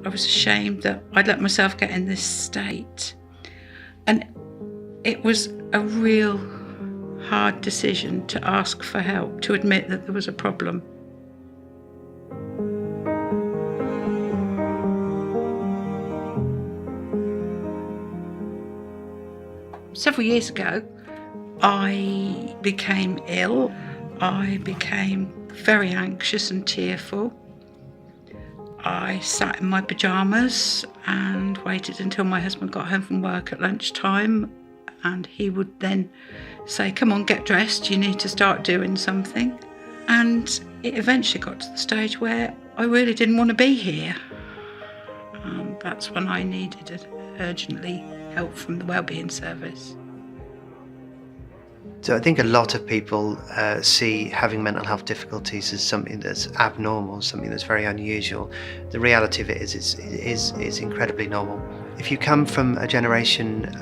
I was ashamed that I'd let myself get in this state. And it was a real hard decision to ask for help, to admit that there was a problem. Several years ago, I became ill. I became very anxious and tearful. I sat in my pyjamas and waited until my husband got home from work at lunchtime, and he would then say, "Come on, get dressed, you need to start doing something." And it eventually got to the stage where I really didn't want to be here. That's when I needed urgently help from the wellbeing service. So I think a lot of people see having mental health difficulties as something that's abnormal, something that's very unusual. The reality of it is incredibly normal. If you come from a generation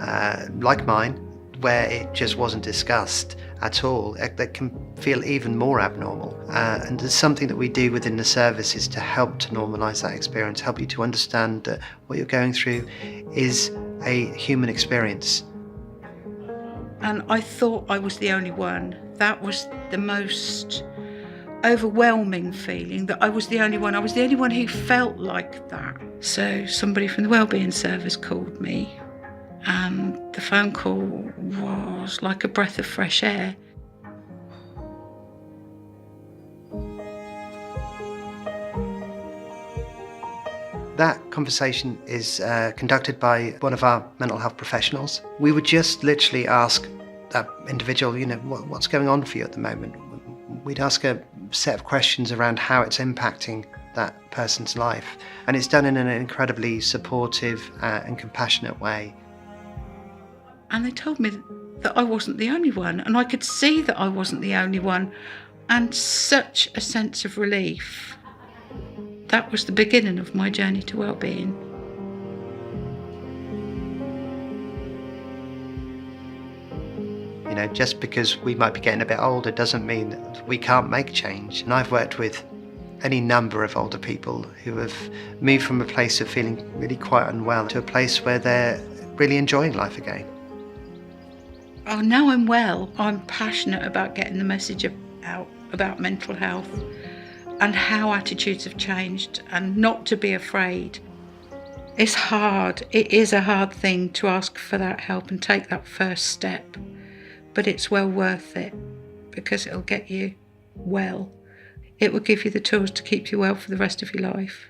like mine, where it just wasn't discussed at all, that can feel even more abnormal. And there's something that we do within the service is to help to normalise that experience, help you to understand that what you're going through is a human experience. And I thought I was the only one. That was the most overwhelming feeling, that I was the only one. I was the only one who felt like that. So somebody from the wellbeing service called me, and the phone call was like a breath of fresh air. That conversation is conducted by one of our mental health professionals. We would just literally ask that individual, what's going on for you at the moment? We'd ask a set of questions around how it's impacting that person's life. And it's done in an incredibly supportive and compassionate way. And they told me that I wasn't the only one, and I could see that I wasn't the only one, and such a sense of relief. That was the beginning of my journey to wellbeing. Just because we might be getting a bit older doesn't mean that we can't make change. And I've worked with any number of older people who have moved from a place of feeling really quite unwell to a place where they're really enjoying life again. Oh, now I'm well. I'm passionate about getting the message out about mental health and how attitudes have changed, and not to be afraid. It's hard. It is a hard thing to ask for that help and take that first step, but it's well worth it because it'll get you well. It will give you the tools to keep you well for the rest of your life.